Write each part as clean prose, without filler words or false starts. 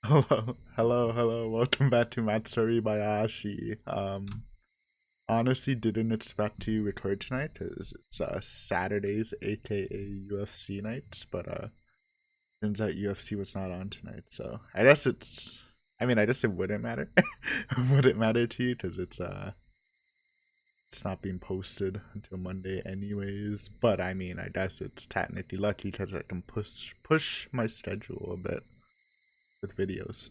Hello. Welcome back to Matsuribayashi. Honestly, didn't expect to record tonight because it's Saturdays, aka UFC nights. But turns out UFC was not on tonight, so I guess it's. I mean, I guess it wouldn't matter. Wouldn't matter to you because it's not being posted until Monday anyways. But I mean, I guess it's technically lucky because I can push my schedule a bit with videos.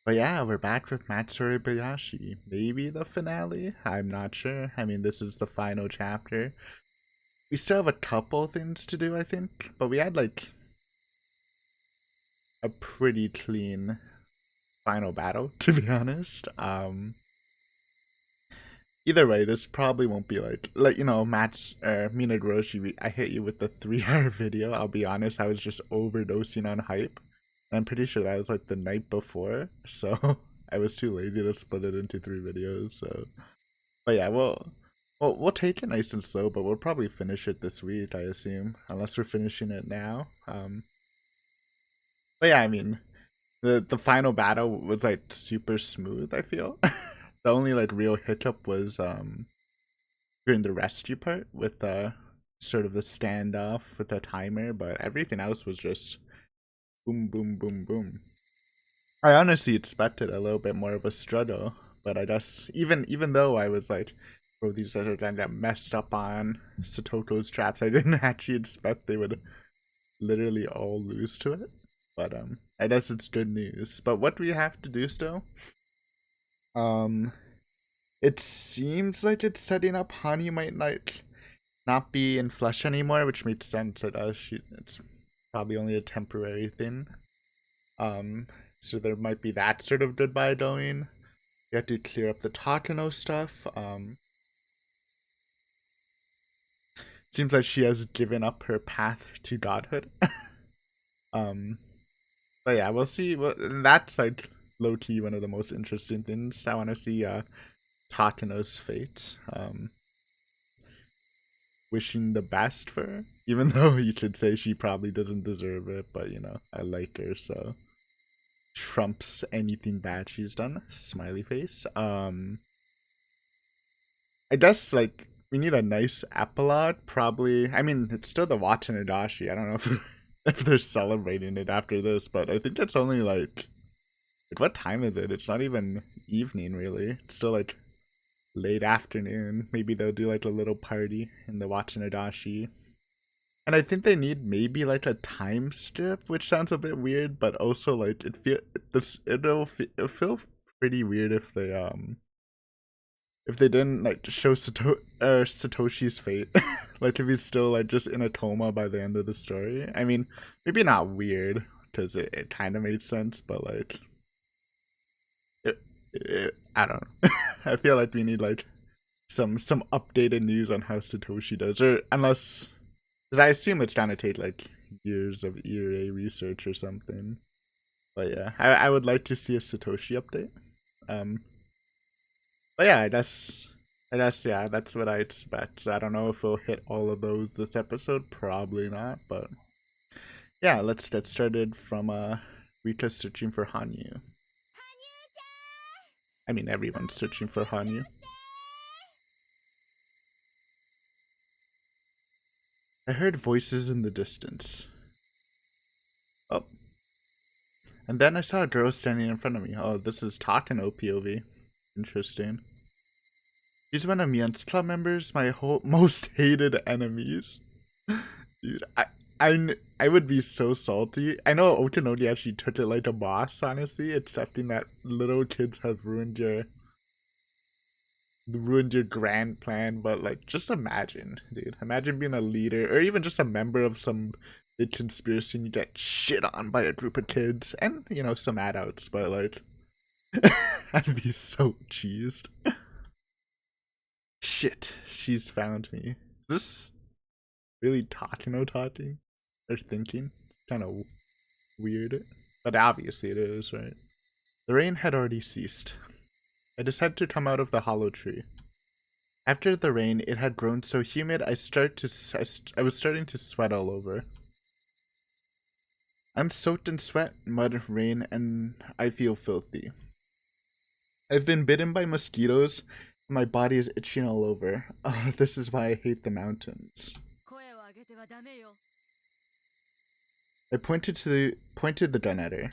But yeah, we're back with Matsuribayashi. Maybe the finale? I'm not sure. I mean, this is the final chapter. We still have a couple things to do, I think, but we had like a pretty clean final battle, to be honest. Either way, this probably won't be like Matt's Higurashi. I hit you with the 3 hour video. I'll be honest, I was just overdosing on hype. I'm pretty sure that was like the night before, so I was too lazy to split it into 3 videos. So, but yeah, we'll take it nice and slow, but we'll probably finish it this week, I assume, unless we're finishing it now. But yeah, I mean, the final battle was like super smooth. I feel the only like real hiccup was during the rescue part with sort of the standoff with the timer, but everything else was just boom, boom, boom, boom. I honestly expected a little bit more of a struggle, but I guess even though I was like, bro, these guys are gonna get messed up on Satoko's traps, I didn't actually expect they would literally all lose to it. But I guess it's good news. But what do we have to do still? Um, it seems like it's setting up Hani might like not be in flesh anymore, which makes sense. It's probably only a temporary thing. So there might be that sort of goodbye going. You have to clear up the Takano stuff. Seems like she has given up her path to godhood. um, but yeah, we'll see. Well, that's like low key one of the most interesting things. I want to see Takano's fate. Wishing the best for her, even though you could say she probably doesn't deserve it. But I like her, so trumps anything bad she's done. Smiley face. I guess like we need a nice epilogue. Probably. I mean, it's still the Watanabe. I don't know if if they're celebrating it after this, but I think it's only like what time is it? It's not even evening really. It's still like late afternoon. Maybe they'll do like a little party in the Watanabe. And I think they need maybe like a time skip, which sounds a bit weird, but also like it'll feel pretty weird if they didn't like show Satoshi's fate, like if he's still like just in a coma by the end of the story. I mean, maybe not weird because it kind of made sense, but like I don't know. I feel like we need like some updated news on how Satoshi does, or unless because I assume it's gonna take like years of ERA research or something. But yeah, I would like to see a Satoshi update. Um, but yeah, I guess yeah, that's what I expect. So I don't know if we'll hit all of those this episode. Probably not, but yeah, let's get started from Rika searching for Hanyu. I mean, everyone's searching for Hanyu. I heard voices in the distance. Oh, and then I saw a girl standing in front of me. Oh, this is Takano POV. Interesting. She's one of Mian's club members, my most hated enemies. Dude, I would be so salty. I know Otonodi actually took it like a boss, honestly, accepting that little kids have ruined your grand plan, but like just imagine, dude. Imagine being a leader or even just a member of some big conspiracy and you get shit on by a group of kids and some adults, but like I'd be so cheesed. Shit, she's found me. Is this really Takano talking or thinking? It's kind of weird, but obviously it is, right? The rain had already ceased. I decided to come out of the hollow tree. After the rain, it had grown so humid I was starting to sweat all over. I'm soaked in sweat, mud, rain, and I feel filthy. I've been bitten by mosquitoes, and my body is itching all over. This is why I hate the mountains. I pointed the gun at her.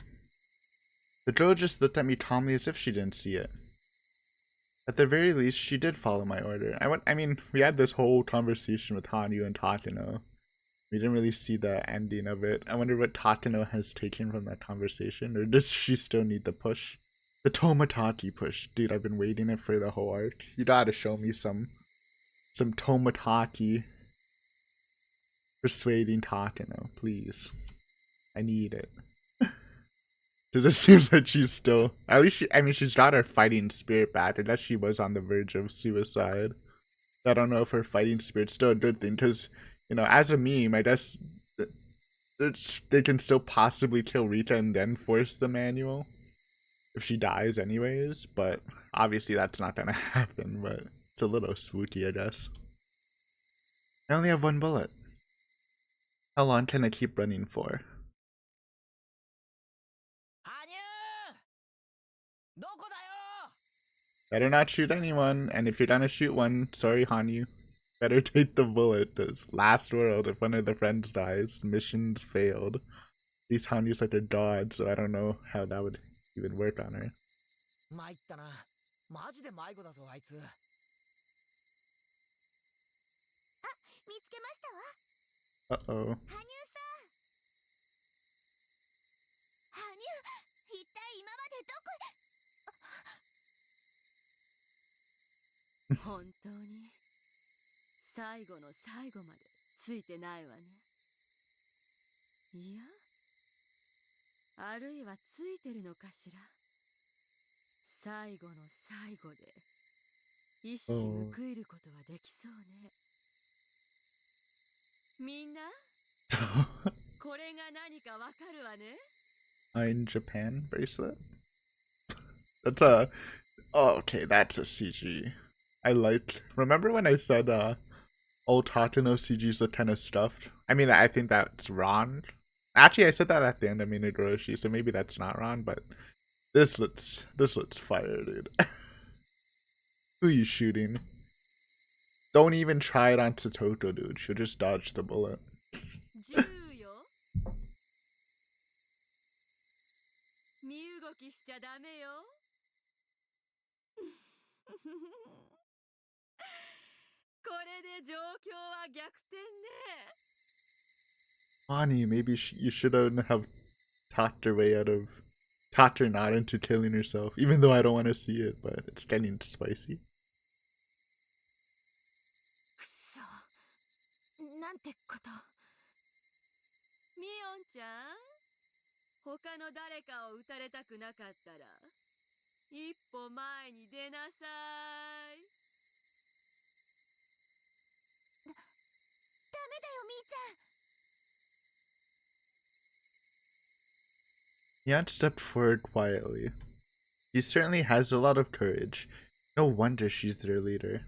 The girl just looked at me calmly as if she didn't see it. At the very least, she did follow my order. I mean, we had this whole conversation with Hanyu and Takano. We didn't really see the ending of it. I wonder what Takano has taken from that conversation, or does she still need the push? The Tomataki push. Dude, I've been waiting it for the whole arc. You gotta show me some Tomataki persuading Takano, please. I need it. Because it seems like she's still, at least she's got her fighting spirit back, unless she was on the verge of suicide. I don't know if her fighting spirit's still a good thing, because, you know, as a meme, I guess they can still possibly kill Rita and then force the manual if she dies anyways, but obviously that's not gonna happen, but it's a little spooky, I guess. I only have one bullet. How long can I keep running for? Better not shoot anyone, and if you're gonna shoot one, sorry Hanyu, better take the bullet. This last world, if one of the friends dies, mission's failed. These Hanyu's like a god, so I don't know how that would even work on her. Uh-oh. In Japan bracelet? That's a... Oh, okay, that's a CG. I like... Remember when I said, old Takano CGs look kind of stuffed? I mean, I think that's wrong. Actually, I said that at the end of Higurashi, so maybe that's not wrong, but this looks fire, dude. Who are you shooting? Don't even try it on Satoko, dude. She'll just dodge the bullet. Bonnie, maybe you shouldn't have talked her way out of... Talked her not into killing herself, even though I don't want to see it, but it's getting spicy. Yan stepped forward quietly. She certainly has a lot of courage. No wonder she's their leader.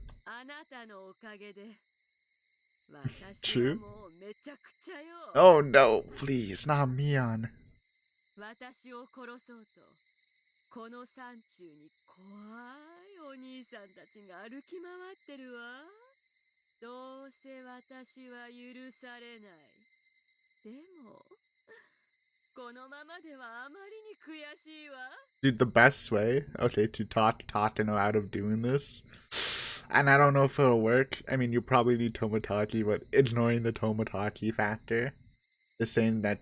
True? Oh no, please, not Mion. Dude, the best way, okay, to talk Takano out of doing this, and I don't know if it'll work. I mean, you probably need Tomataki, but ignoring the Tomataki factor is saying that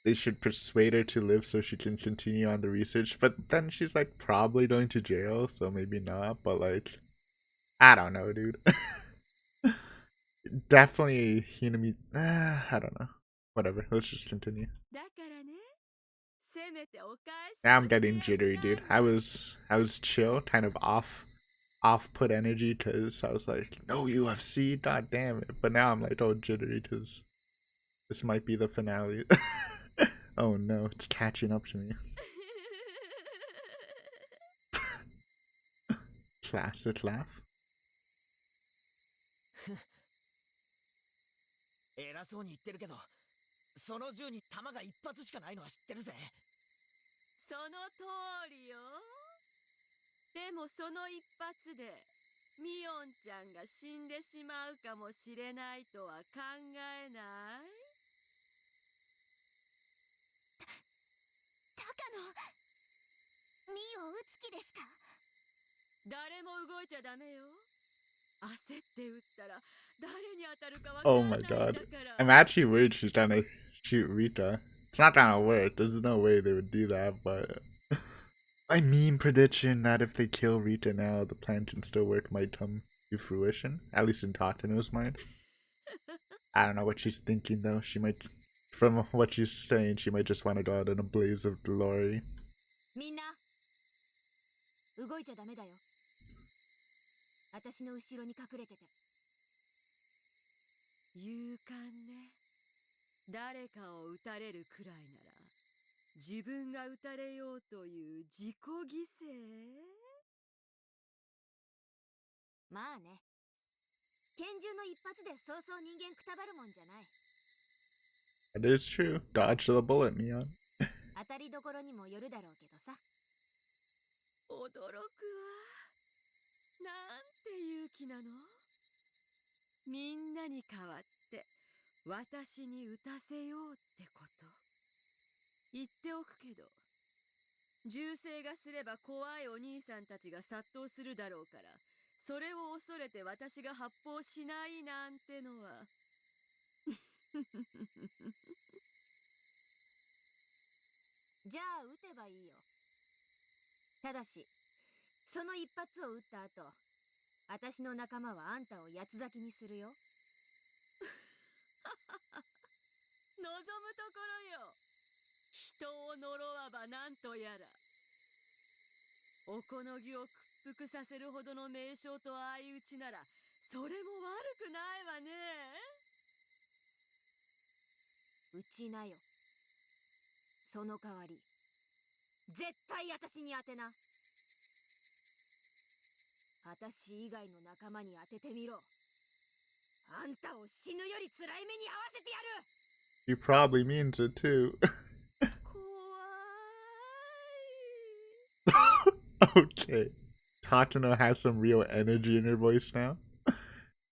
they should persuade her to live so she can continue on the research. But then she's like probably going to jail, so maybe not. But like, I don't know, dude. Definitely Hinami. I don't know. Whatever. Let's just continue. Now I'm getting jittery, dude. I was chill, kind of off put energy because I was like, no UFC, god damn it. But now I'm like all jittery because this might be the finale. Oh no, it's catching up to me. Classic laugh. その銃に弾が一発しかないのは知ってるぜ。その通りよ。でもその一発でミオンちゃんが死んでしまうかもしれないとは考えない？高野、ミオ撃つ気ですか？誰も動いちゃダメよ。焦って撃ったら誰に当たるかわか Oh んな my いんだ god. から。 I'm actually worried she's trying to shoot Rita. It's not gonna work. There's no way they would do that, but my meme prediction that if they kill Rita now, the plan can still work might come to fruition. At least in Tatano's mind. I don't know what she's thinking though. She might, from what she's saying, she might just want to go out in a blaze of glory. みんな、動いちゃダメだよ。私の後ろに隠れてて。勇敢ね。誰かを撃たれるくらいなら自分が撃たれようという自己犠牲？まあね。拳銃の一発でそうそう人間くたばるもんじゃない。That is true. Dodge the bullet, Mion. 当たりどころにもよるだろうけどさ。驚くわ。なんて勇気なの。みんなに代わって私に撃たせようってこと。言っておくけど、銃声がすれば怖いお兄さんたちが殺到するだろうから、それを恐れて私が発砲しないなんてのはじゃあ撃てばいいよ。ただし、その一発を撃った後、私の仲間はあんたを八つ咲きにするよ。望むところよ。人を呪わばなんとやら。おこのぎを屈服させるほどの名称と相打ちなら、それも悪くないわね。撃ちなよ。その代わり、絶対私に当てな。私以外の仲間に当ててみろ。あんたを死ぬより辛い目に遭わせてやる。 He probably means it too. 怖い。 Okay. Tatano has some real energy in her voice now.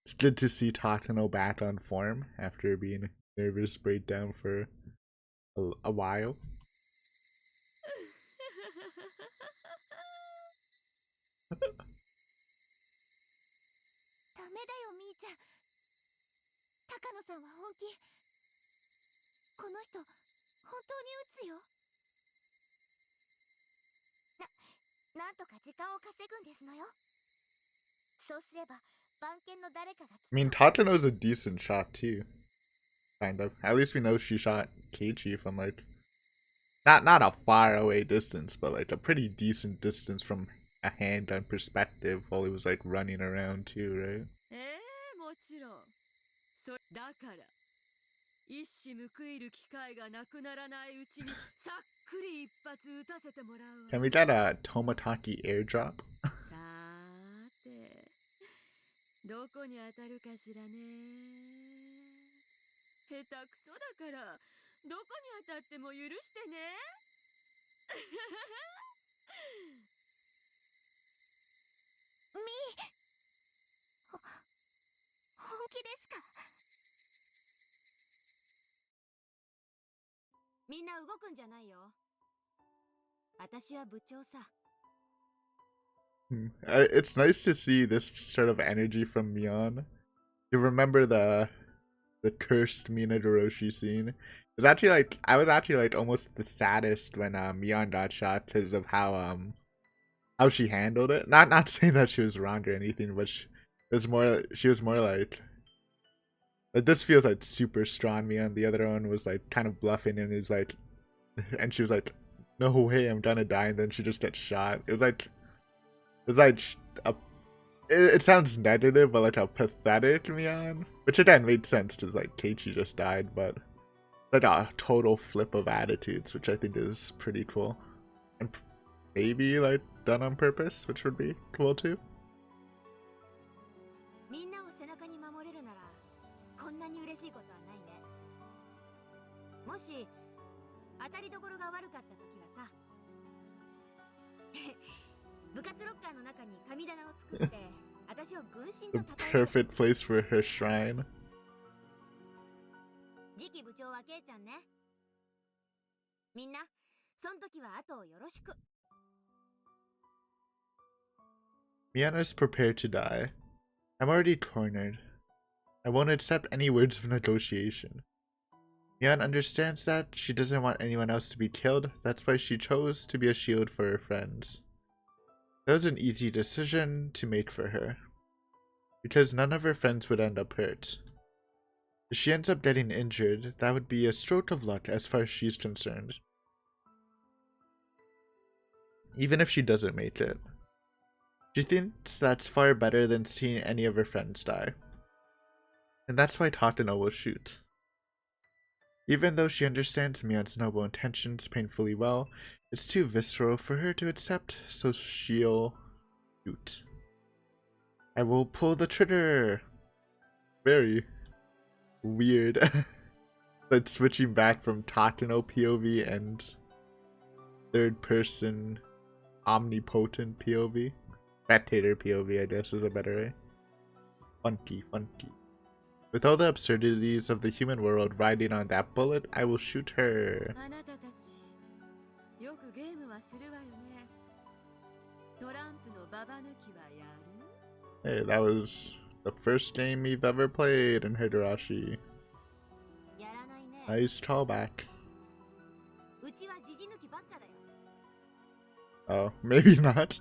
It's good to see Tatano back on form after being a nervous breakdown for a while. ダメだよ、みーちゃん。高野さんは本気。この人、本当に撃つよ。なんとか時間を稼ぐんですのよ。そうすれば、番犬の誰かが。I mean, Tatano's a decent shot too. Kind of. At least we know she shot Keiichi from like not a far away distance, but like a pretty decent distance from a handgun perspective while he was like running around too, right? もちろん。だから、一矢報いる機会がなくならないうちにさっくり一発撃たせてもらうわ。 Can we get a Tomataki airdrop? さーて、どこに当たるかしらね。下手くそだから、どこに当たっても許してね。みー、本気ですか？みんな動くんじゃないよ。私は部長さ。It's nice to see this sort of energy from Mion. You remember the cursed Minadoroshi scene? It was actually like I was actually like almost the saddest when Mion got shot because of how she handled it. Not saying that she was wrong or anything, but she was more like this feels like super strong Mion. The other one was like kind of bluffing and is like and she was like, no way, I'm gonna die, and then she just gets shot. It's like a it sounds negative, but like a pathetic Mion, which again made sense because like Keiichi just died, but like a total flip of attitudes, which I think is pretty cool, and maybe like done on purpose, which would be cool too. みんなを背中に守れるなら、こんなに嬉しいことはないね。もし当たりどころが悪かった時はさ、部活ロッカーの中に神棚を作って私を軍神 The と称える。 perfect place for her shrine. 次期部長はケイちゃんね。みんなそん時は後をよろしく。 Miana's prepared to die. I'm already cornered. I won't accept any words of negotiation. Mian understands that. She doesn't want anyone else to be killed. That's why she chose to be a shield for her friends. That was an easy decision to make for her, because none of her friends would end up hurt. If she ends up getting injured, that would be a stroke of luck as far as she's concerned. Even if she doesn't make it. She thinks that's far better than seeing any of her friends die. And that's why Tateno will shoot. Even though she understands Mian's noble intentions painfully well, it's too visceral for her to accept, so she'll shoot. I will pull the trigger! Very weird. But switching back from Tateno POV and third person omnipotent POV. Spectator POV, I guess, is a better way. Funky, funky. With all the absurdities of the human world riding on that bullet, I will shoot her. Hey, that was the first game we've ever played in Higurashi. Nice callback. Oh, maybe not.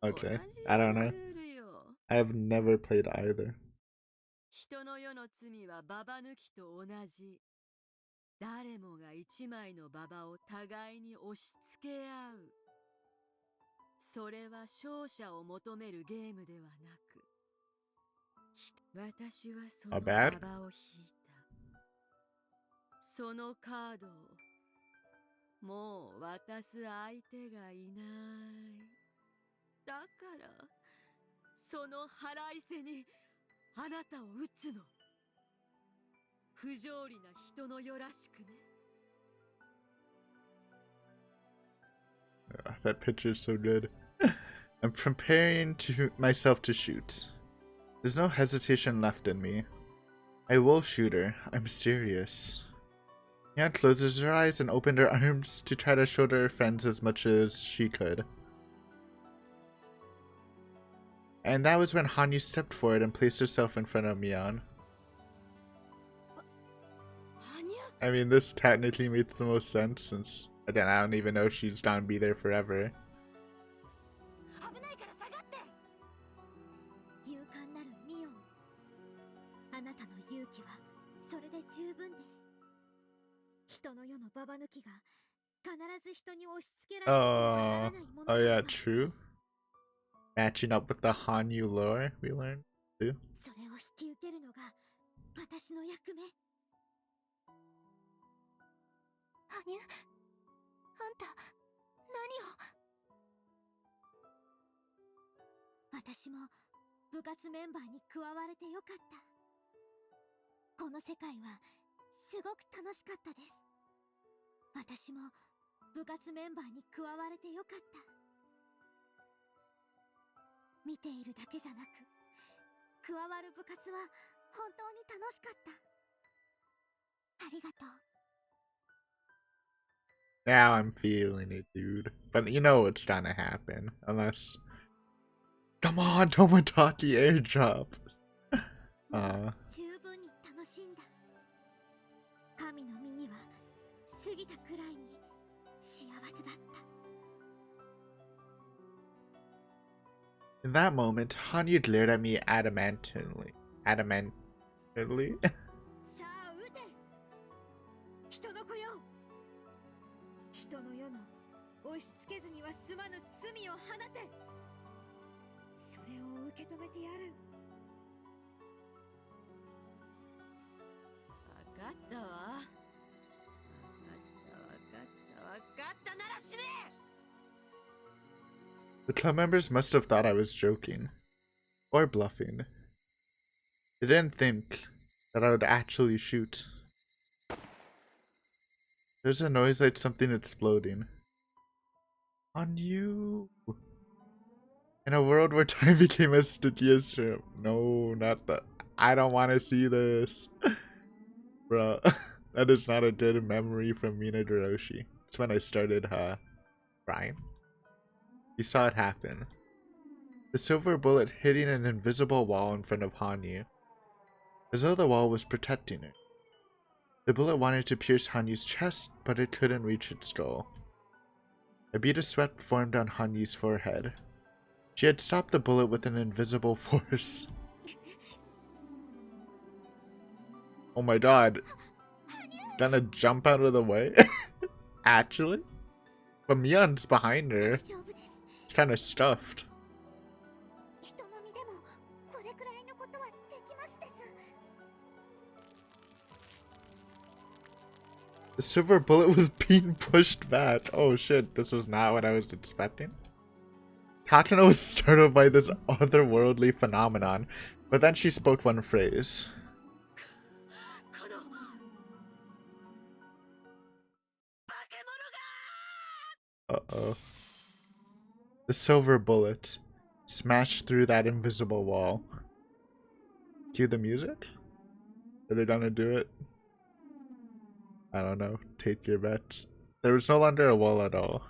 Okay, I don't know. I have never played either. 人の世の罪はババ抜きと同じ。誰もが一枚のババを互いに押し付け合う。それは勝者を求めるゲームではなく、私はそのババを引いた。そのカードをもう渡す相手がいない。だからその腹いせにあなたを撃つの。不条理な人の世らしくね。That picture is so good. I'm preparing myself to shoot. There's no hesitation left in me. I will shoot her. I'm serious. Mian closes her eyes and opened her arms to try to shoulder her friends as much as she could. And that was when Hanyu stepped forward and placed herself in front of Mian. I mean, this technically makes the most sense since, again, I don't even know if she's gonna be there forever. Oh yeah, true. Matching up with the Hanyu lore we learned too. それを引き受けるのが私の役目。羽生、あんた何を？私も部活メンバーに加われてよかった。この世界はすごく楽しかったです。私も部活メンバーに加われてよかった。見ているだけじゃなく、加わる部活は本当に楽しかった。ありがとう。Now I'm feeling it, dude. But you know what's gonna happen. Unless... Come on, Tomodachi airdrop! 十分に楽しんだ。神の身には過ぎたくらいに幸せだった。In that moment, Hanyu glared at me adamantly. Adamantly? さあ撃て。人の子よ。人の世の押し付けずには済まぬ罪を放て。それを受け止めてやる。わかったわ。わかったなら死ね。 The club members must have thought I was joking. Or bluffing. They didn't think that I would actually shoot. There's a noise like something exploding. On you. In a world where time became as sticky as shrimp. No, not that. I don't want to see this. Bro, that is not a good memory from Mina Hiroshi. It's when I started crying. You saw it happen. The silver bullet hitting an invisible wall in front of Hanyu, as though the wall was protecting her. The bullet wanted to pierce Hanyu's chest, but it couldn't reach its goal. A bead of sweat formed on Hanyu's forehead. She had stopped the bullet with an invisible force. Oh my god. Gonna jump out of the way? Actually? But Mion's behind her. 大丈夫です。 It's kind of stuffed. 人の身でもこれくらいのことはできますです。 The silver bullet was being pushed back. Oh shit, this was not what I was expecting. Katana was startled by this otherworldly phenomenon, but then she spoke one phrase. この化け物が Uh-oh. The silver bullet smashed through that invisible wall. Cue the music? Are they gonna do it? I don't know. Take your bets. There was no longer a wall at all.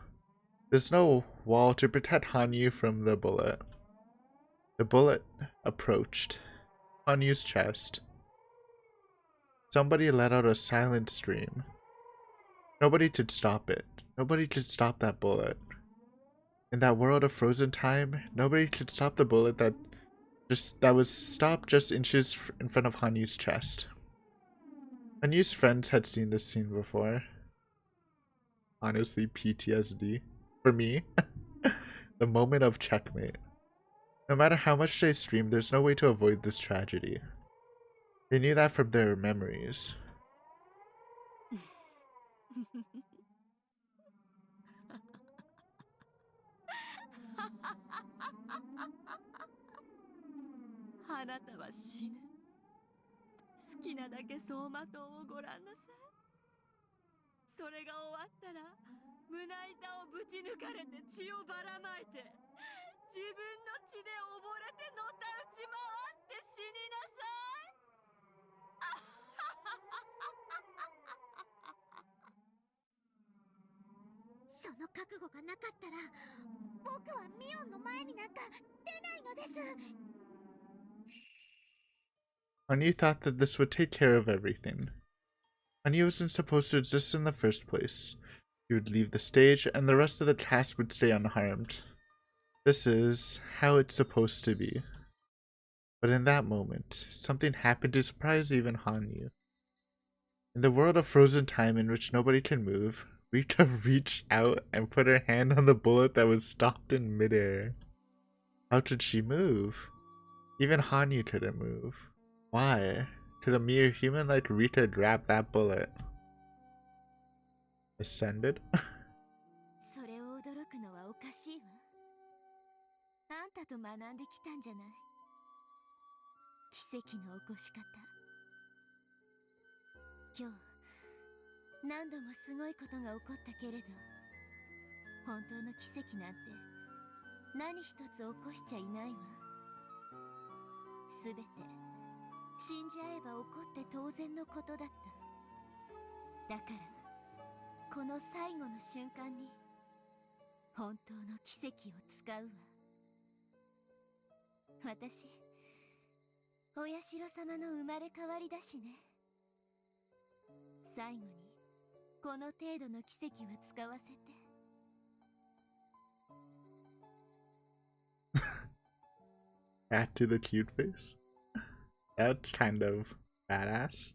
There's no wall to protect Hanyu from the bullet. The bullet approached Hanyu's chest. Somebody let out a silent scream. Nobody could stop it. Nobody could stop that bullet. In that world of frozen time, nobody could stop the bullet that was stopped just inches in front of Hanyu's chest. Hanyu's friends had seen this scene before. Honestly, PTSD. For me, the moment of checkmate. No matter how much they screamed, there's no way to avoid this tragedy. They knew that from their memories. あなたは死ぬ。好きなだけ走馬灯をご覧なさい。それが終わったら胸板をぶち抜かれて血をばらまいて、自分の血で溺れてのたうち回って死になさい。その覚悟がなかったら僕はミオンの前になんか出ないのです。 Hanyu thought that this would take care of everything. Hanyu wasn't supposed to exist in the first place. He would leave the stage, and the rest of the cast would stay unharmed. This is how it's supposed to be. But in that moment, something happened to surprise even Hanyu. In the world of frozen time in which nobody can move, Rika reached out and put her hand on the bullet that was stopped in midair. How could she move? Even Hanyu couldn't move. Why? Could a mere human like Rita grab that bullet? Ascended? それを驚くのはおかしいわ。あんたと学んできたんじゃない。奇跡の起こし方。今日何度もすごいことが起こったけれど、本当の奇跡なんて何一つ起こしちゃいないわ。すべて死んじゃえば起こって当然のことだった。だからこの最後の瞬間に本当の奇跡を使うわ。私、お社様の生まれ変わりだしね。最後にこの程度の奇跡は使わせて。Add to the cute face? That's kind of badass.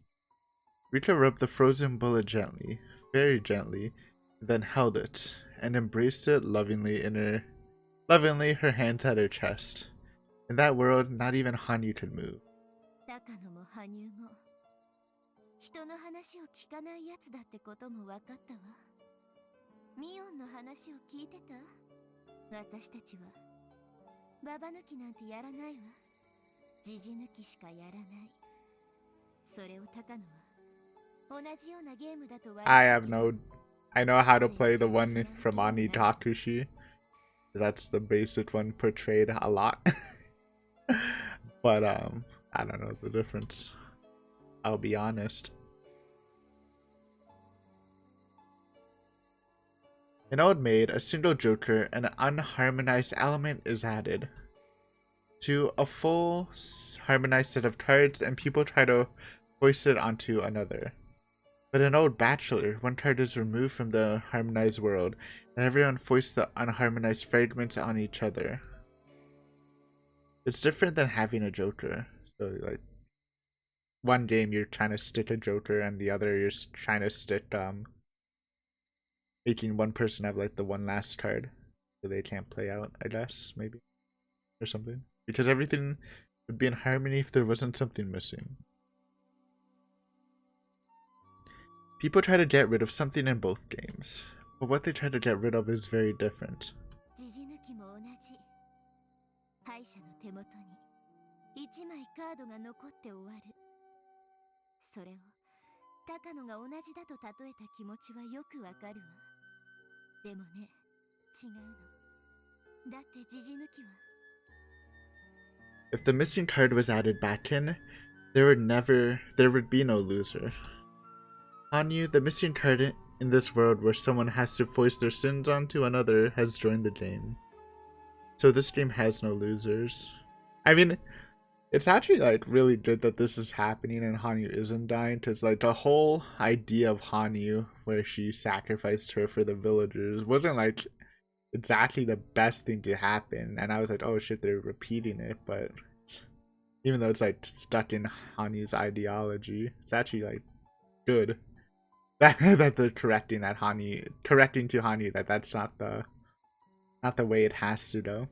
Rika rubbed the frozen bullet gently, very gently, then held it and embraced it lovingly her hands at her chest. In that world, not even Hanyu could move. 高野も羽生も人の話を聞かないやつだってことも分かったわ。ミオンの話を聞いてた？私たちはババ抜きなんてやらないわ。ジジ抜きしかやらない。それを高野は I have no. I know how to play the one from Ani Takushi. That's the basic one portrayed a lot. But I don't know the difference. I'll be honest. In Old Maid, a single joker and an unharmonized element is added to a full harmonized set of cards, and people try to hoist it onto another. But in Old Bachelor, one card is removed from the harmonized world, and everyone foists the unharmonized fragments on each other. It's different than having a joker. So, like, one game you're trying to stick a joker, and the other you're trying to stick making one person have like the one last card, so they can't play out. I guess maybe or something, because everything would be in harmony if there wasn't something missing. People try to get rid of something in both games, but what they try to get rid of is very different. If the missing card was added back in, there would be no loser. Hanyu, the missing card in this world where someone has to foist their sins onto another, has joined the game. So this game has no losers. I mean, it's actually like really good that this is happening and Hanyu isn't dying, because like the whole idea of Hanyu where she sacrificed her for the villagers wasn't like exactly the best thing to happen, and I was like, oh shit, they're repeating it. But even though it's like stuck in Hanyu's ideology, it's actually like good that they're correcting to Hanyu that that's not the way it has to go.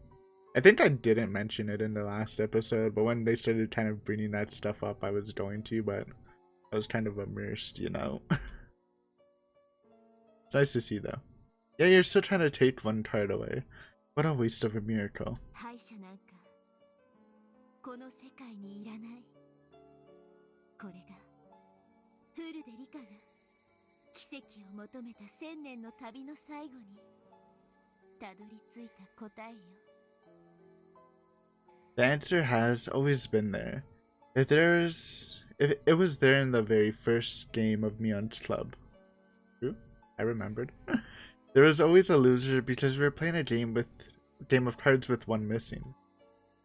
I think I didn't mention it in the last episode, but when they started kind of bringing that stuff up, I was going to, but I was kind of immersed, you know. It's nice to see though. Yeah, you're still trying to take one card away. What a waste of a miracle. The answer has always been there. If it was there in the very first game of Mion's Club. True, I remembered. There was always a loser because we were playing a game of cards with one missing.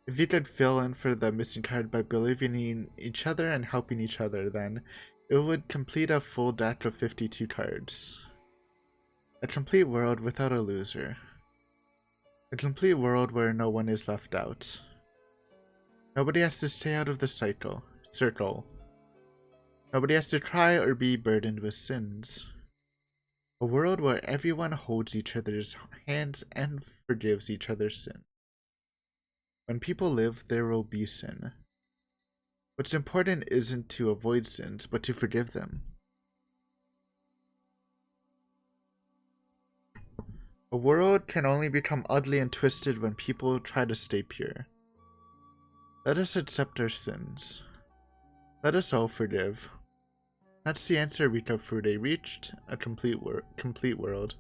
If you could fill in for the missing card by believing in each other and helping each other, then it would complete a full deck of 52 cards. A complete world without a loser. A complete world where no one is left out. Nobody has to stay out of the circle. Nobody has to cry or be burdened with sins. A world where everyone holds each other's hands and forgives each other's sin. When people live, there will be sin. What's important isn't to avoid sins, but to forgive them. A world can only become ugly and twisted when people try to stay pure. Let us accept our sins. Let us all forgive. That's the answer Rika Fude reached, a complete world.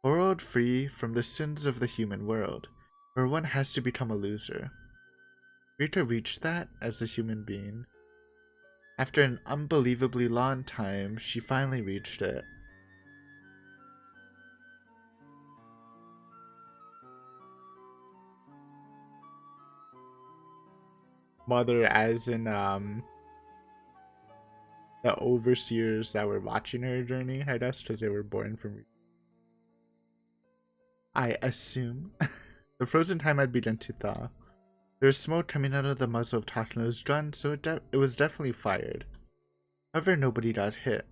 A world free from the sins of the human world, where one has to become a loser. Rika reached that as a human being. After an unbelievably long time, she finally reached it. Mother as in the overseers that were watching her journey, I guess, because they were born from, I assume. The frozen time had begun to thaw. There was smoke coming out of the muzzle of Takano's gun, so it was definitely fired. However, nobody got hit.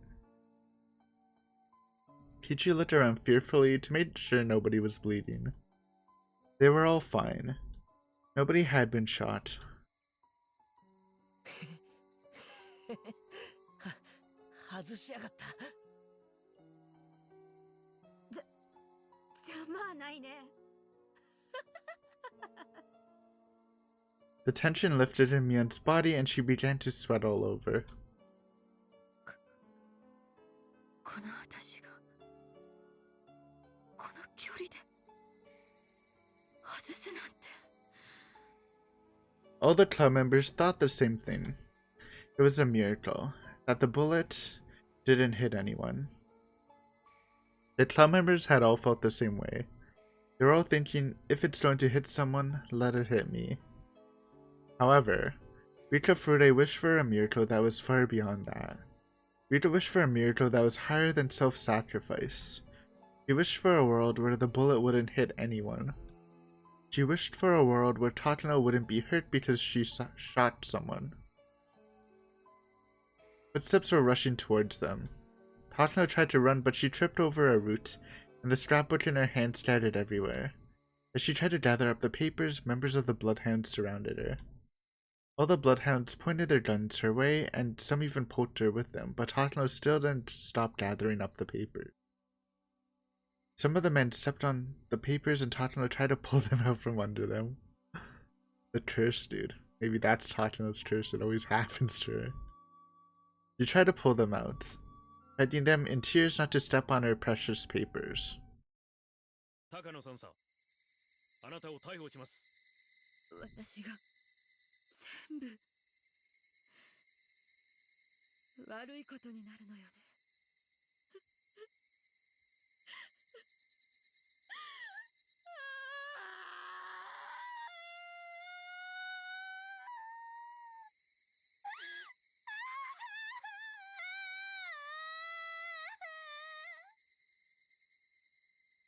Kichi looked around fearfully to make sure nobody was bleeding. They were all fine. Nobody had been shot. 外しやがった。ざまあないね。The tension lifted in Mion's body and she began to sweat all over. All the club members thought the same thing. It was a miracle that the bullet didn't hit anyone. The club members had all felt the same way. They were all thinking, if it's going to hit someone, let it hit me. However, Rika Furude wished for a miracle that was far beyond that. Rika wished for a miracle that was higher than self-sacrifice. She wished for a world where the bullet wouldn't hit anyone. She wished for a world where Tatano wouldn't be hurt because she shot someone. Footsteps were rushing towards them. Tatano tried to run, but she tripped over a root, and the scrapbook in her hand scattered everywhere. As she tried to gather up the papers, members of the Bloodhounds surrounded her. All the Bloodhounds pointed their guns her way, and some even poked her with them, but Tatano still didn't stop gathering up the papers. Some of the men stepped on the papers and Tatano tried to pull them out from under them. The curse, dude. Maybe that's Tatano's curse. It always happens to her. She tried to pull them out, begging them in tears not to step on her precious papers. Takano-san, あなたを逮捕します。私が全部悪いことになるのよね。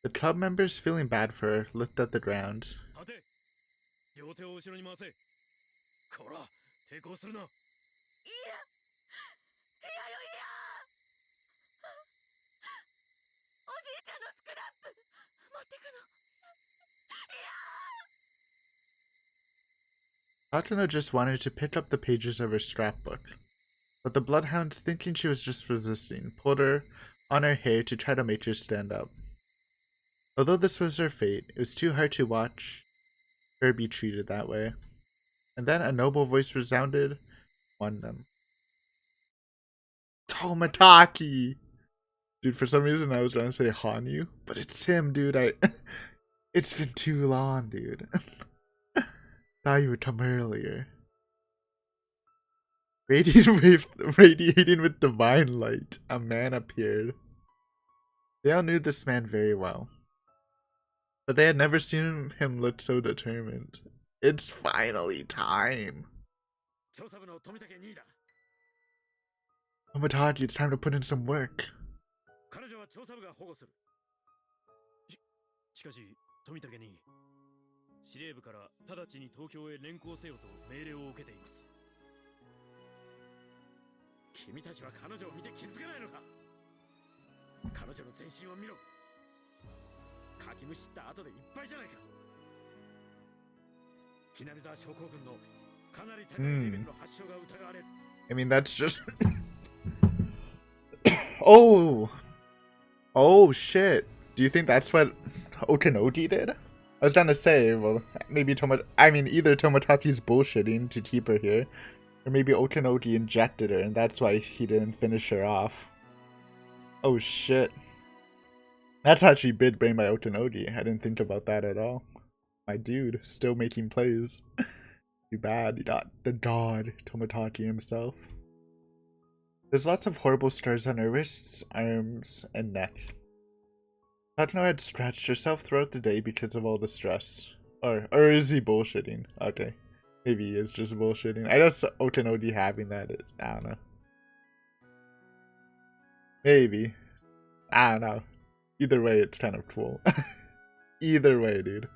The club members, feeling bad for her, looked at the ground. 立て。両手を後ろに回せ。こら、抵抗するな。いや、いやよいや。おじいちゃんのスクラップ持ってくの。いや。 Tatano just wanted to pick up the pages of her scrapbook, but the bloodhounds, thinking she was just resisting, pulled her on her hair to try to make her stand up. Although this was her fate, it was too hard to watch her be treated that way. And then a noble voice resounded, won them. Tomataki! Dude, for some reason I was gonna say Hanyu, but it's him, dude. It's been too long, dude. Thought you would come earlier. Radiating with divine light, a man appeared. They all knew this man very well, but they had never seen him look so determined. It's finally time. Tomataki, it's time to put in some work. しかし、富武に司令部から直ちに東京へ連行せよと命令を受けています。君たちは彼女を見て気づかないのか。彼女の全身を見ろ。かきむしった後でいっぱいじゃないか。ひなみ沢症候群のかなり高いレベルの発症が疑われる。I mean, that's just... Oh shit. Do you think that's what Okinoji did? I was trying to say, well, maybe either Tomataki's bullshitting to keep her here, or maybe Okinoji injected her and that's why he didn't finish her off. Oh shit. That's actually big brain by Okinoji. I didn't think about that at all. My dude, still making plays. Too bad, you got the god Tomataki himself. There's lots of horrible scars on her wrists, arms, and neck. Tatano had scratched herself throughout the day because of all the stress. Or is he bullshitting? Okay. Maybe he is just bullshitting. I guess Okinoji having that is, I don't know. Maybe. I don't know. Either way, it's kind of cool. Either way, dude.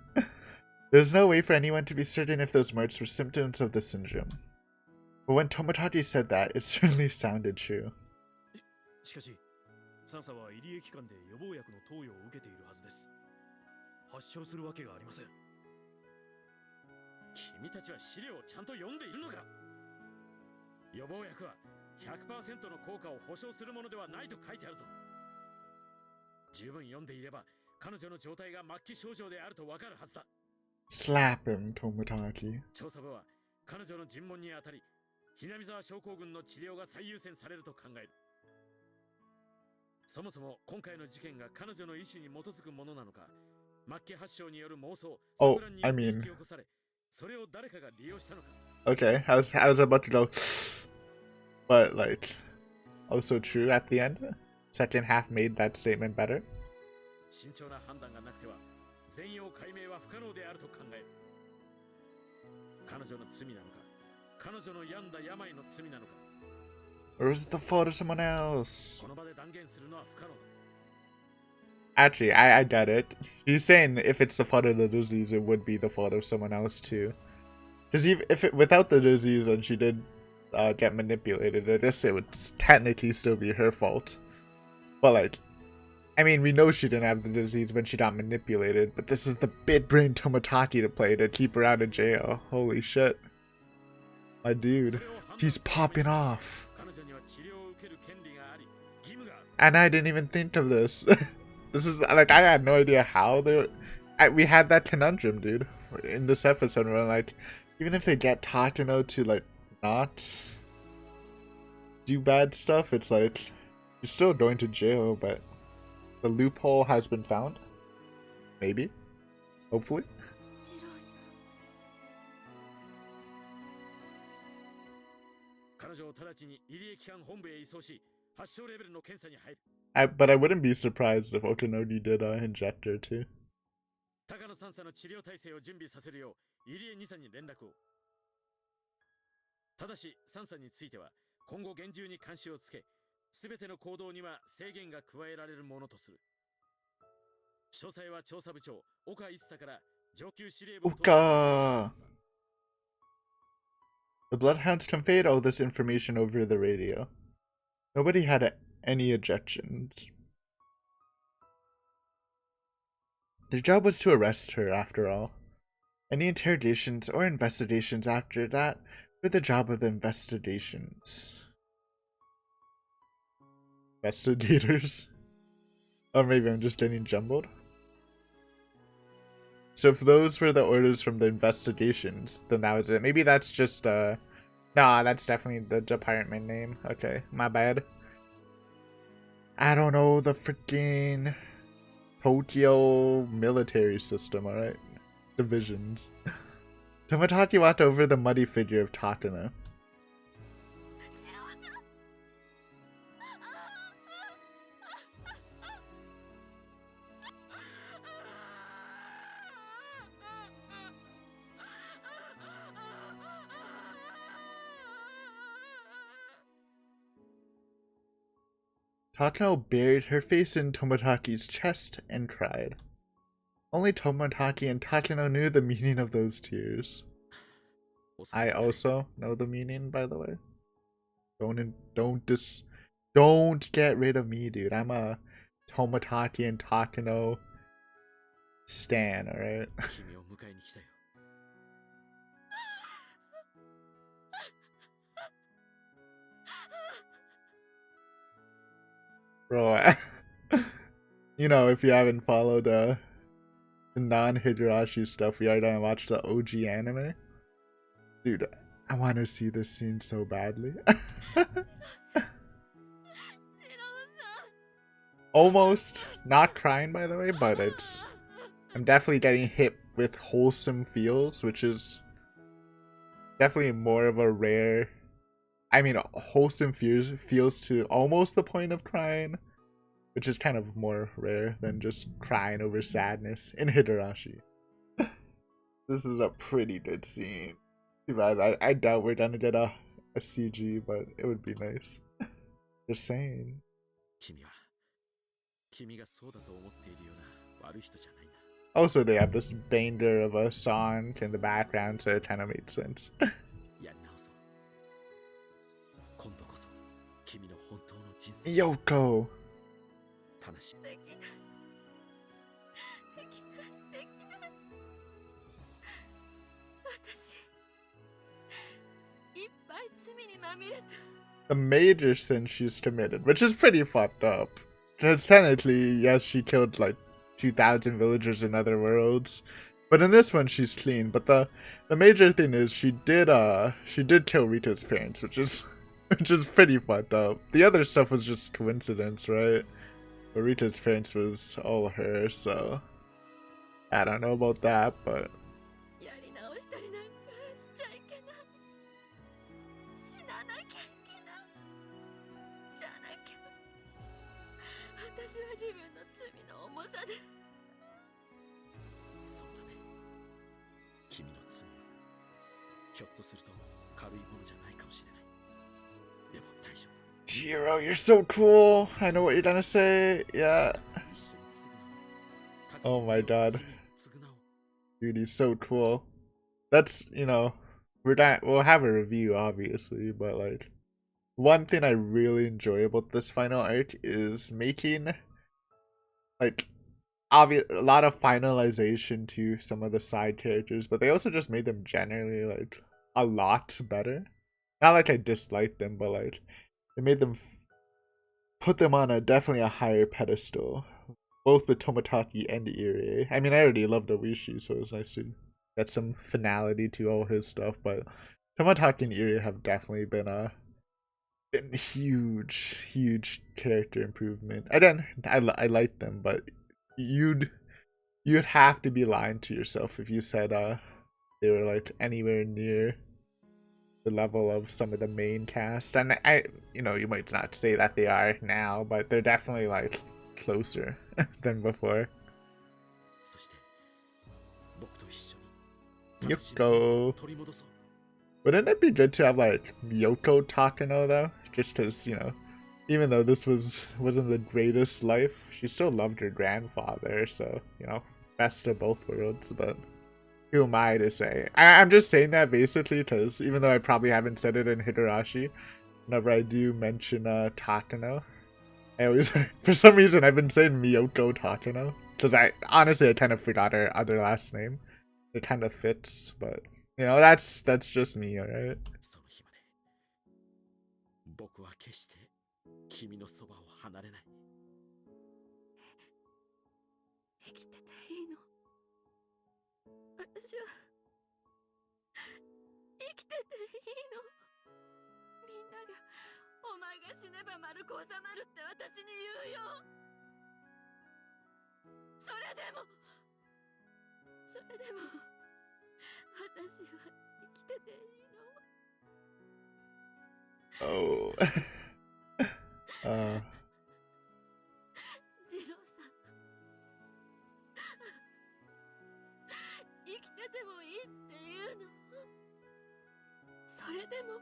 There's no way for anyone to be certain if those marks were symptoms of the syndrome. But when Tomataki said that, it certainly sounded true. しかし、サンサは入江機関で予防薬の投与を受けているはずです。発症するわけがありません。君たちは資料をちゃんと読んでいるのか。予防薬は 100% の効果を保証するものではないと書いてあるぞ。十分読んでいれば、彼女の状態が末期症状であるとわかるはずだ。Slap him, Tomataki. 調査部は彼女の尋問にあたり、ひなみ沢症候群の治療が最優先されると考える。そもそも今回の事件が彼女の意思に基づくものなのか、末期発症による妄想、錯乱によって引き起こされ、それを誰かが利用したのか。Okay, I was about to go, but like also true at the end. Second half made that statement better. 慎重な判断がなくては全容解明は不可能であると考える。彼女の罪なのか、彼女の病んだ病の罪なのか。Or was it the fault of someone else? この場で断言するのは不可能だ。 Actually, I get it. He's saying if it's the fault of the disease, it would be the fault of someone else too. Because if it, without the disease and she did get manipulated, I guess it would technically still be her fault. But like, I mean, we know she didn't have the disease when she got manipulated, but this is the big-brain Tomotaki to play to keep her out of jail. Holy shit. My dude. He's popping off. And I didn't even think of this. This is, like, I had no idea how we had that conundrum, dude, in this episode where, like, even if they get Takano to, like, not do bad stuff, it's like, you're still going to jail, but the loophole has been found. Maybe. Hopefully. But I wouldn't be surprised if Okanori did inject her too. 高野3佐の治療体制を準備させるよう入江2佐に連絡を。ただし3佐については今後厳重に監視をつけ、すべての行動には制限が加えられるものとする。詳細は調査部長岡一佐から上級司令部。 Oka! The Bloodhounds conveyed all this information over the radio. Nobody had any objections. Their job was to arrest her, after all. Any interrogations or investigations after that were the job of the investigations. Investigators? Or maybe I'm just getting jumbled. So if those were the orders from the investigations, then that was it. Maybe that's just, nah, that's definitely the department name. Okay, my bad. I don't know, the freaking Tokyo military system, alright? Divisions. Tomotaki walked over the muddy figure of Takano. Takano buried her face in Tomotaki's chest and cried. Only Tomotaki and Takano knew the meaning of those tears. I also know the meaning, by the way. Don't get rid of me, dude. I'm a Tomotaki and Takano stan, alright? Bro, you know, if you haven't followed the non-Higurashi stuff, we are gonna watch the OG anime. Dude, I want to see this scene so badly. Almost not crying, by the way, but I'm definitely getting hit with wholesome feels, which is definitely more of a rare. I mean, wholesome feels to almost the point of crying, which is kind of more rare than just crying over sadness in Higurashi. This is a pretty good scene. Too bad. I doubt we're gonna get a CG, but it would be nice. Just saying. Also, they have this banger of a song in the background, so it kind of made sense. Yoko! The major sin she's committed, which is pretty fucked up. Because technically, yes, she killed like 2,000 villagers in other worlds, but in this one she's clean. But the major thing is she did kill Rita's parents, which is pretty fucked up. The other stuff was just coincidence, right? But Rita's parents was all her, so I don't know about that, but なきゃいけない。じゃなきゃ私は自分の罪の重さで。そうだね。君の罪はひょっとすると軽いものじゃないかもしれない。でも大丈夫。 Jiro, you're so cool. I know what you're gonna say. Yeah. 一緒に償おう。 Oh my god. 罪を償おう。 Dude, he's so cool. That's, we'll have a review obviously, but like one thing I really enjoy about this final arc is making like a lot of finalization to some of the side characters, but they also just made them generally like a lot better. Not like I disliked them, but like they made them put them on a definitely a higher pedestal, both with Tomotaki and Irie. I mean, I already loved Oishi, so it was nice to get some finality to all his stuff, but Tomotaki and Irie have definitely been huge character improvement. Again, I like them, but you'd have to be lying to yourself if you said they were like anywhere near the level of some of the main cast. And you might not say that they are now, but they're definitely like closer than before. そして僕と一緒に Yoko. 取り戻そう。 Wouldn't it be good to have like Yoko Takano though? Just because, even though this wasn't the greatest life, she still loved her grandfather, so, best of both worlds, but who am I to say? I'm just saying that basically because even though I probably haven't said it in Higurashi, whenever I do mention Takano, I always, for some reason, I've been saying Miyoko Takano. Because I kind of forgot her other last name. It kind of fits, but, that's just me, alright? その日まで僕は決して君のそばを離れない。生きてていいの？私は生きてていいの？みんながお前が死ねば丸く収まるって私に言うよ。それでも私は生きてていいの？ Oh. ジローさん、生きててもいいって言うの？それでも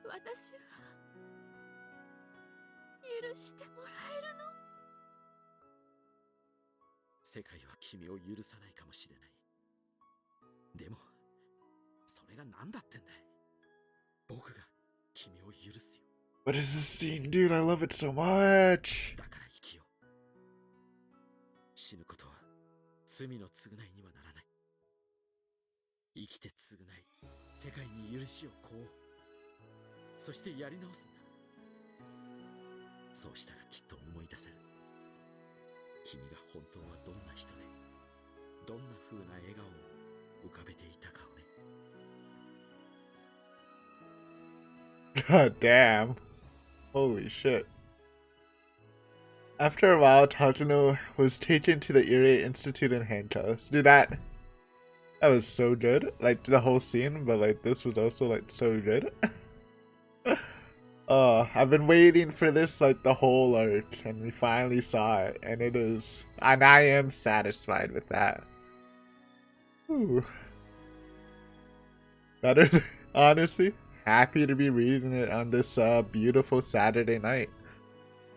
私は許してもらえるの？世界は君を許さないかもしれない。でもそれが何だってんだい。僕が君を許すよ。 What is this scene, dude? I love it so much. だから生きよう。死ぬことは罪の償いにはならない。生きて償い、世界に許しを請おう。そしてやり直すんだ。そうしたらきっと思い出せる。君が本当はどんな人で、どんな風な笑顔を浮かべていたかをね。 God damn. Holy shit. After a while, Takano was taken to the Irie Institute in handcuffs. Dude, that was so good. Like, the whole scene, but like, this was also like so good. I've been waiting for this like the whole arc, and we finally saw it, and I am satisfied with that. Ooh. Better, honestly. Happy to be reading it on this beautiful Saturday night.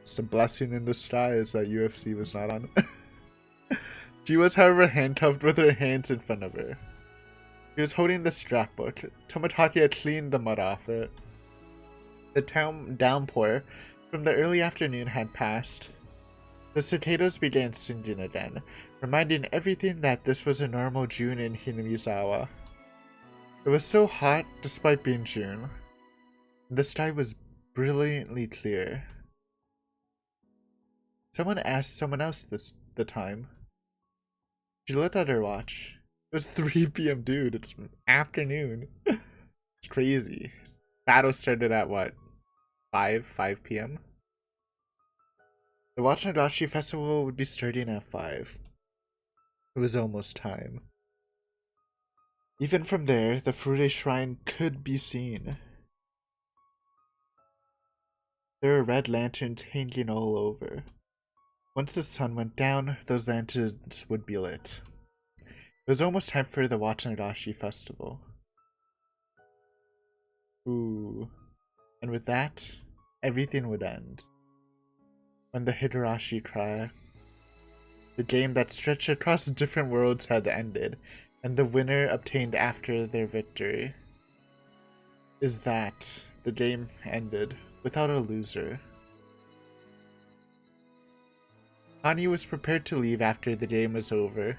It's a blessing in disguise that UFC was not on. She was, however, handcuffed with her hands in front of her. She was holding the scrapbook. Tomotaki had cleaned the mud off it. The downpour from the early afternoon had passed. The cicadas began singing again, reminding everything that this was a normal June in Hinamizawa. It was so hot despite being June. The sky was brilliantly clear. Someone asked someone else the time. She looked at her watch. It was 3 p.m. dude, it's afternoon. It's crazy. Battle started at what? 5 p.m.? The Watch Nagashi festival would be starting at 5. It was almost time. Even from there, the Furude Shrine could be seen. There were red lanterns hanging all over. Once the sun went down, those lanterns would be lit. It was almost time for the Watanashi festival. Ooh. And with that, everything would end. When the Higurashi cry, the game that stretched across different worlds had ended, and the winner obtained after their victory. Is that the game ended without a loser. Hani was prepared to leave after the game was over,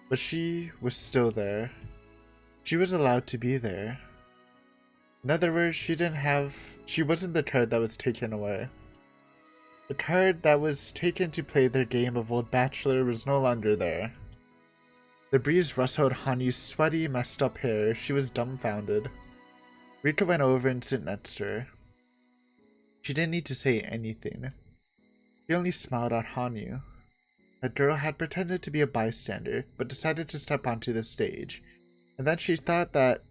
but she was still there. She was allowed to be there. In other words, she wasn't the card that was taken away. The card that was taken to play their game of Old Bachelor was no longer there. The breeze rustled Hani's sweaty, messed up hair. She was dumbfounded. Rika went over and sat next to her. She didn't need to say anything. She only smiled at Hanu. That girl had pretended to be a bystander, but decided to step onto the stage. And then she thought that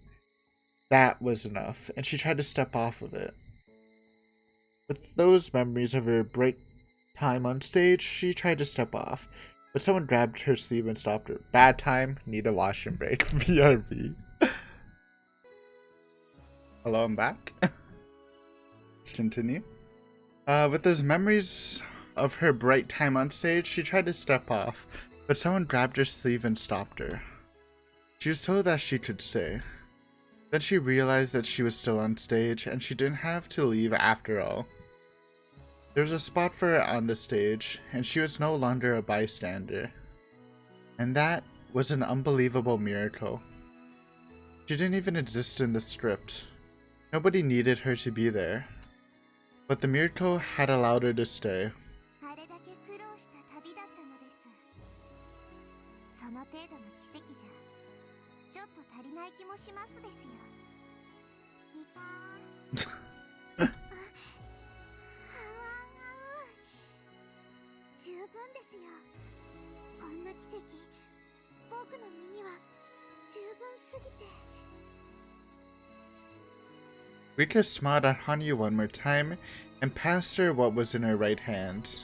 was enough, and she tried to step off of it. With those memories of her break time on stage, she tried to step off, but someone grabbed her sleeve and stopped her. Bad time, need a washroom break. VRB. Hello, I'm back. Let's continue. With those memories of her bright time on stage, she tried to step off, but someone grabbed her sleeve and stopped her. She was told that she could stay. Then she realized that she was still on stage, and she didn't have to leave after all. There was a spot for her on the stage, and she was no longer a bystander. And that was an unbelievable miracle. She didn't even exist in the script. Nobody needed her to be there. But the miracle had allowed her to stay. Rika smiled at Hanyu one more time and passed her what was in her right hand.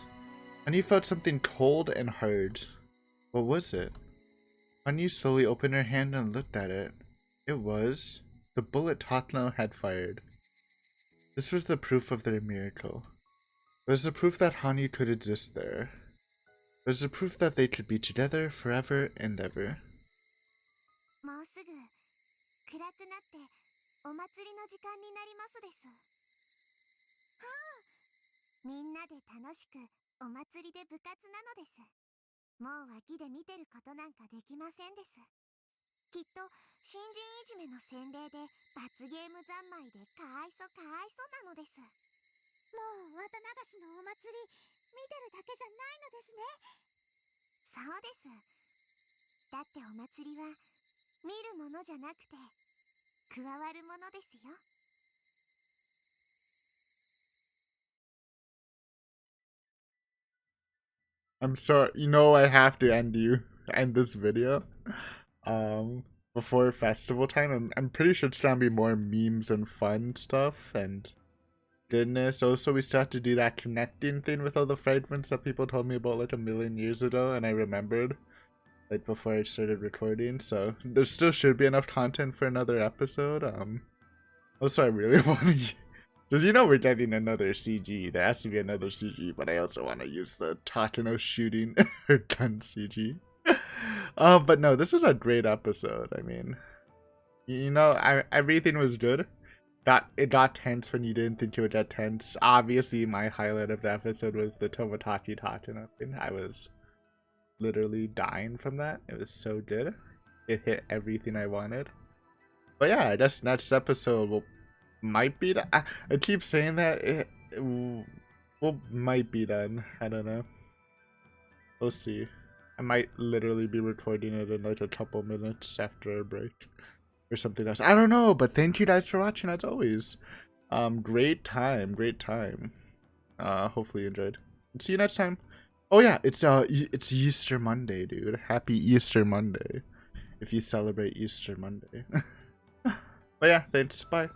Hanyu felt something cold and hard. What was it? Hanyu slowly opened her hand and looked at it. It was the bullet Takano had fired. This was the proof of their miracle. It was the proof that Hanyu could exist there. It was the proof that they could be together forever and ever. お祭りの時間になりますです。はあ、みんなで楽しくお祭りで部活なのです。もう脇で見てることなんかできませんです。きっと新人いじめの洗礼で罰ゲーム三昧でかわいそかわいそなのです。もう綿流しのお祭り見てるだけじゃないのですね。そうです。だってお祭りは見るものじゃなくて 加わるものですよ。 I'm sorry, I have to end this video. Before festival time, I'm pretty sure it's gonna be more memes and fun stuff and goodness. Also, we still have to do that connecting thing with all the fragments that people told me about like a million years ago, and I remembered like before I started recording. So there still should be enough content for another episode. Also, I really want to. Because we're getting another CG. There has to be another CG, but I also want to use the Takano shooting her gun CG. But no, this was a great episode. I mean, everything was good. It got tense when you didn't think it would get tense. Obviously, my highlight of the episode was the Tomotachi Takano thing. I was literally dying from that. It was so good. It hit everything I wanted. But yeah, I guess next episode might be done. I keep saying that it might be done. I don't know. We'll see. I might literally be recording it in like a couple minutes after our break or something else. I don't know, but thank you guys for watching as always. Great time. Hopefully you enjoyed. See you next time. Oh yeah, it's Easter Monday, dude. Happy Easter Monday. if you celebrate Easter Monday. But yeah, thanks. Bye.